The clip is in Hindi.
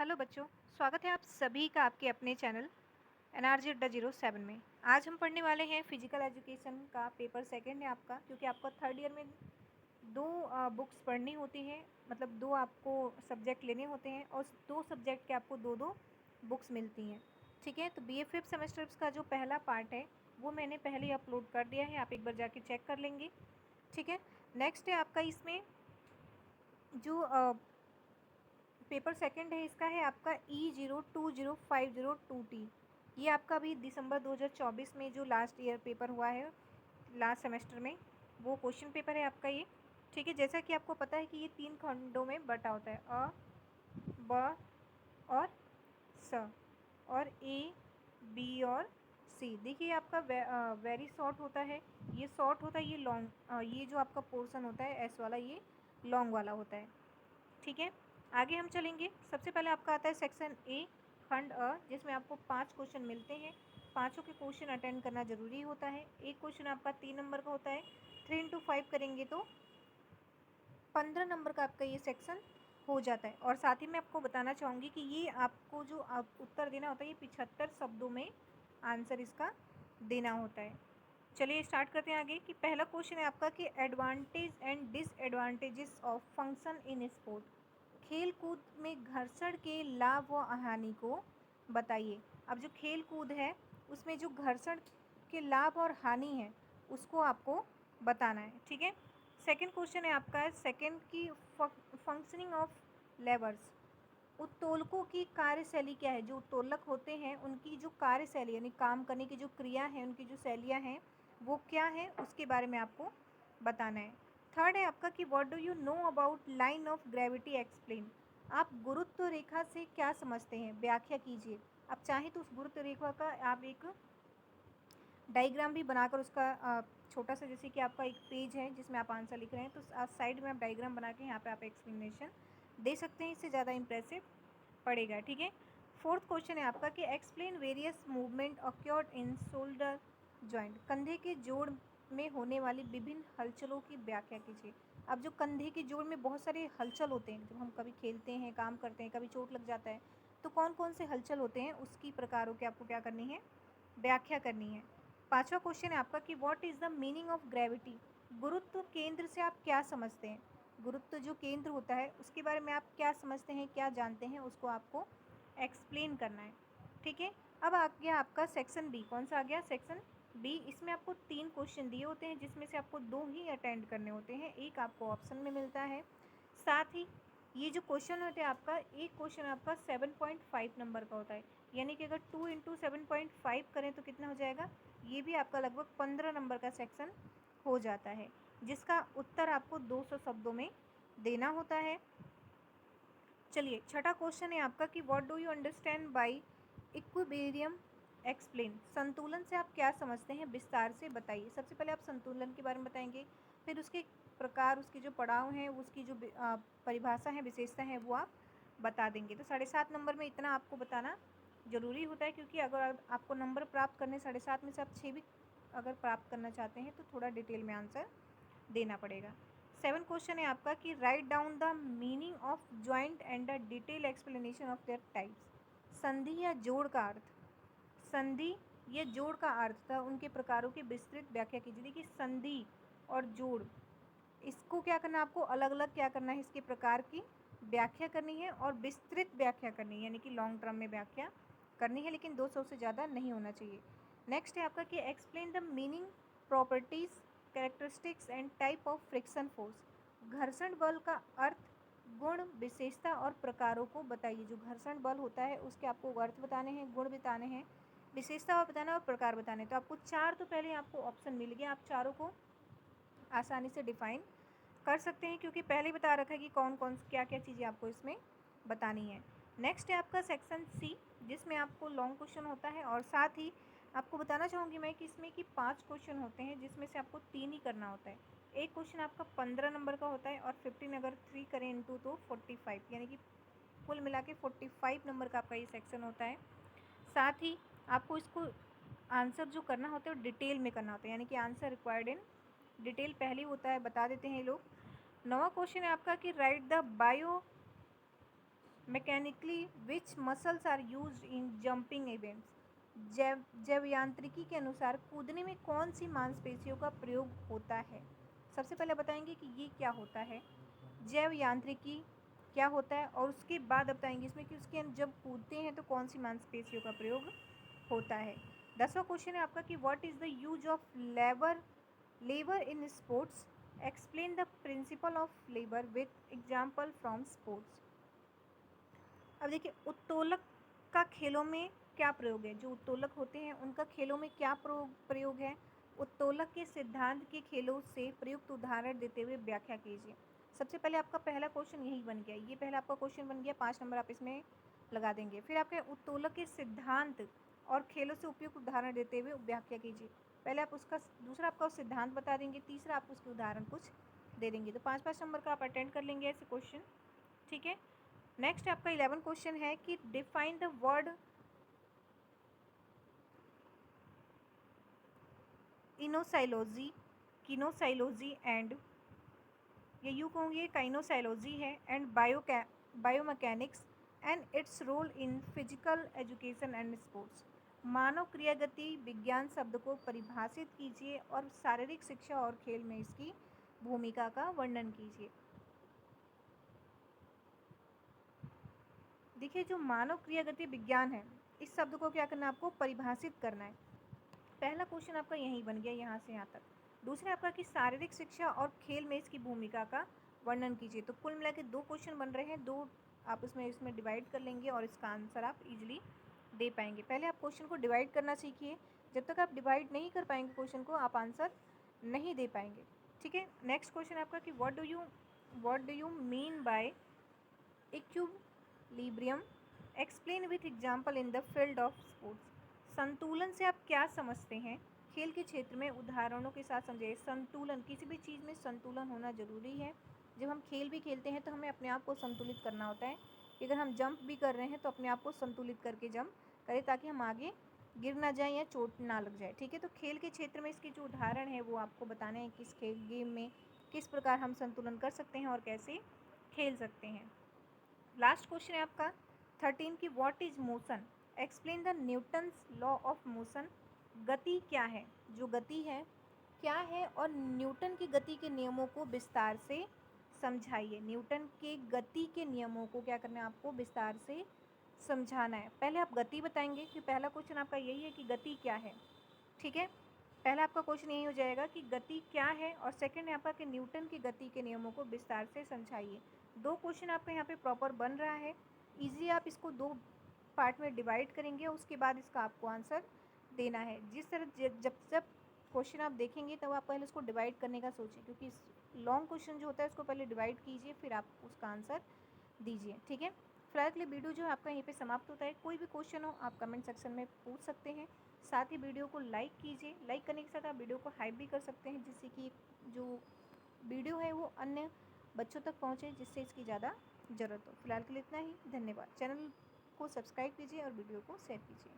हेलो बच्चों, स्वागत है आप सभी का आपके अपने चैनल NRG अड्डा 07 में। आज हम पढ़ने वाले हैं फिजिकल एजुकेशन का पेपर सेकंड है आपका, क्योंकि आपका थर्ड ईयर में दो बुक्स पढ़नी होती हैं, मतलब दो आपको सब्जेक्ट लेने होते हैं और दो सब्जेक्ट के आपको दो दो बुक्स मिलती हैं। ठीक है, तो BA फिफ्थ सेमेस्टर्स का जो पहला पार्ट है वो मैंने पहले ही अपलोड कर दिया है, आप एक बार जाके चेक कर लेंगे। ठीक है, नेक्स्ट है आपका इसमें जो पेपर सेकंड है, इसका है आपका E020502T। ये आपका अभी दिसंबर 2024 में जो लास्ट ईयर पेपर हुआ है, लास्ट सेमेस्टर में, वो क्वेश्चन पेपर है आपका ये। ठीक है, जैसा कि आपको पता है कि ये 3 खंडों में बटा होता है, अ, ब और स, और ए, बी और सी। देखिए आपका वेरी शॉर्ट होता है, ये शॉर्ट होता है, ये लॉन्ग, ये जो आपका पोर्शन होता है एस वाला, ये लॉन्ग वाला होता है। ठीक है, आगे हम चलेंगे। सबसे पहले आपका आता है सेक्शन ए, खंड अ, जिसमें आपको 5 क्वेश्चन मिलते हैं। पाँचों के क्वेश्चन अटेंड करना जरूरी होता है। एक क्वेश्चन आपका 3 नंबर का होता है, 3 इंटू 5 करेंगे तो 15 नंबर का आपका ये सेक्शन हो जाता है। और साथ ही मैं आपको बताना चाहूँगी कि ये आपको जो आप उत्तर देना होता है, ये 75 शब्दों में आंसर इसका देना होता है। चलिए स्टार्ट करते हैं आगे कि पहला क्वेश्चन है आपका कि advantage and disadvantages of function in sport. खेल कूद में घर्षण के लाभ व हानि को बताइए। अब जो खेल कूद है उसमें जो घर्षण के लाभ और हानि है उसको आपको बताना है। ठीक है, सेकंड क्वेश्चन है आपका सेकंड की फंक्शनिंग ऑफ लेवर्स। उत्तोलकों की कार्यशैली क्या है। जो उत्तोलक होते हैं उनकी जो कार्यशैली यानी काम करने की जो क्रिया है, उनकी जो शैलियाँ हैं वो क्या है, उसके बारे में आपको बताना है। थर्ड है आपका कि what do you know about line of gravity explain. आप गुरुत्व रेखा से क्या समझते हैं, व्याख्या कीजिए। आप चाहें तो उस गुरुत्व रेखा का आप एक डायग्राम भी बनाकर उसका छोटा सा, जैसे कि आपका एक पेज है जिसमें आप आंसर लिख रहे हैं, तो साइड में आप डायग्राम बना के यहाँ पे आप एक्सप्लेनेशन दे सकते हैं, इससे ज़्यादा इंप्रेसिव पड़ेगा। ठीक है, फोर्थ क्वेश्चन है आपका कि explain various movement occurred in shoulder joint. कंधे के जोड़ में होने वाली विभिन्न हलचलों की व्याख्या कीजिए। अब जो कंधे के जोड़ में बहुत सारे हलचल होते हैं, जब हम कभी खेलते हैं, काम करते हैं, कभी चोट लग जाता है, तो कौन कौन से हलचल होते हैं उसकी प्रकारों की आपको क्या करनी है, व्याख्या करनी है। पांचवा क्वेश्चन है आपका कि what is the meaning of gravity. गुरुत्व केंद्र से आप क्या समझते हैं। गुरुत्व जो केंद्र होता है उसके बारे में आप क्या समझते हैं, क्या जानते हैं, उसको आपको एक्सप्लेन करना है। ठीक है, अब आ गया आपका सेक्शन बी। कौन सा आ गया, सेक्शन बी। इसमें आपको 3 क्वेश्चन दिए होते हैं, जिसमें से आपको 2 ही अटेंड करने होते हैं, एक आपको ऑप्शन में मिलता है। साथ ही ये जो क्वेश्चन होते हैं आपका, एक क्वेश्चन आपका 7.5 नंबर का होता है, यानी कि अगर 2 इंटू 7.5 करें तो कितना हो जाएगा, ये भी आपका लगभग 15 नंबर का सेक्शन हो जाता है, जिसका उत्तर आपको 200 शब्दों में देना होता है। चलिए छठा क्वेश्चन है आपका कि what do you understand by equilibrium explain. संतुलन से आप क्या समझते हैं, विस्तार से बताइए। सबसे पहले आप संतुलन के बारे में बताएंगे, फिर उसके प्रकार, उसके जो पड़ाव हैं, उसकी जो परिभाषा है, विशेषता है, वो आप बता देंगे। तो 7.5 नंबर में इतना आपको बताना ज़रूरी होता है, क्योंकि अगर आपको नंबर प्राप्त करने 7.5 में से आप 6 भी अगर प्राप्त करना चाहते हैं तो थोड़ा डिटेल में आंसर देना पड़ेगा। 7 क्वेश्चन है आपका कि write down the meaning of joint and the detail explanation of their types. संधि या जोड़ का अर्थ, संधि या जोड़ का अर्थ था उनके प्रकारों की विस्तृत व्याख्या कीजिए। देखिए संधि और जोड़, इसको क्या करना है आपको, अलग अलग क्या करना है, इसके प्रकार की व्याख्या करनी है और विस्तृत व्याख्या करनी है, यानी कि लॉन्ग टर्म में व्याख्या करनी है, लेकिन 200 से ज़्यादा नहीं होना चाहिए। नेक्स्ट है आपका कि explain the meaning, properties, characteristics and type of friction force. घर्षण बल का अर्थ, गुण, विशेषता और प्रकारों को बताइए। जो घर्षण बल होता है उसके आपको अर्थ बताने हैं, गुण बताने हैं, विशेषता और बताना और प्रकार बताने। तो आपको 4 तो पहले आपको ऑप्शन मिल गया, आप चारों को आसानी से डिफाइन कर सकते हैं, क्योंकि पहले ही बता रखा है कि कौन कौन क्या क्या चीज़ें आपको इसमें बतानी है। नेक्स्ट है आपका सेक्शन सी, जिसमें आपको लॉन्ग क्वेश्चन होता है, और साथ ही आपको बताना चाहूँगी मैं कि इसमें कि 5 क्वेश्चन होते हैं, जिसमें से आपको 3 ही करना होता है। एक क्वेश्चन आपका 15 नंबर का होता है, और 15 अगर 3 करें इंटू तो 45, यानी कि कुल मिला के 45 नंबर का आपका ये सेक्शन होता है। साथ ही आपको इसको आंसर जो करना होता है वो डिटेल में करना होता है, यानी कि आंसर रिक्वायर्ड इन डिटेल पहले ही होता है, बता देते हैं ये लोग। 9वां क्वेश्चन है आपका कि write the biomechanically which muscles are used in jumping events. जैव यांत्रिकी के अनुसार कूदने में कौन सी मांसपेशियों का प्रयोग होता है। सबसे पहले बताएंगे कि ये क्या होता है, जैव यांत्रिकी क्या होता है, और उसके बाद बताएंगे इसमें कि उसके जब कूदते हैं तो कौन सी मांसपेशियों का प्रयोग होता है। 10वां क्वेश्चन है आपका कि what is the use of lever in sports, explain the principle of lever with example from sports. अब देखिए उत्तोलक का खेलों में क्या प्रयोग है, जो उत्तोलक होते हैं उनका खेलों में क्या प्रयोग है। उत्तोलक के सिद्धांत के खेलों से प्रयुक्त उदाहरण देते हुए व्याख्या कीजिए। सबसे पहले आपका पहला क्वेश्चन यही बन गया, ये पहला आपका क्वेश्चन बन गया, 5 नंबर आप इसमें लगा देंगे। फिर आपके उत्तोलक के सिद्धांत और खेलों से उपयुक्त उदाहरण देते हुए व्याख्या कीजिए। पहले आप उसका, दूसरा आपका सिद्धांत बता देंगे, तीसरा आप उसके उदाहरण कुछ दे देंगे। तो 5-5 नंबर का आप अटेंड कर लेंगे ऐसे क्वेश्चन, ठीक है। नेक्स्ट आपका 11 क्वेश्चन है कि define the word kinesiology and, ये यूँ कहूँगी काइनोसाइलोजी है, and biomechanics and its role in physical education and sports. मानव क्रियागति विज्ञान शब्द को परिभाषित कीजिए और शारीरिक शिक्षा और खेल में इसकी भूमिका का वर्णन कीजिए। देखिए जो मानव क्रियागति विज्ञान है, इस शब्द को क्या करना है, आपको परिभाषित करना है। पहला क्वेश्चन आपका यही बन गया यहाँ से यहाँ तक। दूसरा आपका कि शारीरिक शिक्षा और खेल में इसकी भूमिका का वर्णन कीजिए। तो कुल मिला के 2 क्वेश्चन बन रहे हैं, 2 आप इसमें डिवाइड कर लेंगे और इसका आंसर आप इजीली दे पाएंगे। पहले आप क्वेश्चन को डिवाइड करना सीखिए, जब तक आप डिवाइड नहीं कर पाएंगे क्वेश्चन को आप आंसर नहीं दे पाएंगे, ठीक है। नेक्स्ट क्वेश्चन आपका कि what do you mean by equilibrium, explain with example in the field of sports. संतुलन से आप क्या समझते हैं, खेल के क्षेत्र में उदाहरणों के साथ समझाइए। संतुलन, किसी भी चीज़ में संतुलन होना ज़रूरी है। जब हम खेल भी खेलते हैं तो हमें अपने आप को संतुलित करना होता है कि अगर हम जंप भी कर रहे हैं तो अपने आप को संतुलित करके जंप करें ताकि हम आगे गिर ना जाए या चोट ना लग जाए, ठीक है। तो खेल के क्षेत्र में इसके जो उदाहरण है वो आपको बताने हैं, किस खेल गेम में किस प्रकार हम संतुलन कर सकते हैं और कैसे खेल सकते हैं। लास्ट क्वेश्चन है आपका 13 की what is motion, explain the Newton's law of motion. गति क्या है, जो गति है क्या है, और न्यूटन की गति के नियमों को विस्तार से समझाइए। न्यूटन के गति के नियमों को क्या करना है, आपको विस्तार से समझाना है। पहले आप गति बताएंगे कि पहला क्वेश्चन आपका यही है कि गति क्या है, ठीक है। पहला आपका क्वेश्चन यही हो जाएगा कि गति क्या है, और सेकंड है आपका कि न्यूटन की गति के नियमों को विस्तार से समझाइए। 2 क्वेश्चन आपका यहाँ पे प्रॉपर बन रहा है। इजीली आप इसको 2 पार्ट में डिवाइड करेंगे, उसके बाद इसका आपको आंसर देना है। जिस तरह जब क्वेश्चन आप देखेंगे तब आप पहले उसको डिवाइड करने का सोचें, क्योंकि लॉन्ग क्वेश्चन जो होता है उसको पहले डिवाइड कीजिए फिर आप उसका आंसर दीजिए, ठीक है। फिलहाल के लिए वीडियो जो है आपका यहीं पे समाप्त होता है। कोई भी क्वेश्चन हो आप कमेंट सेक्शन में पूछ सकते हैं। साथ ही वीडियो को लाइक कीजिए, लाइक करने के साथ आप वीडियो को हाइप भी कर सकते हैं, जिससे कि जो वीडियो है वो अन्य बच्चों तक पहुँचे जिससे इसकी ज़्यादा ज़रूरत हो। फिलहाल के लिए इतना ही, धन्यवाद। चैनल को सब्सक्राइब कीजिए और वीडियो को शेयर कीजिए।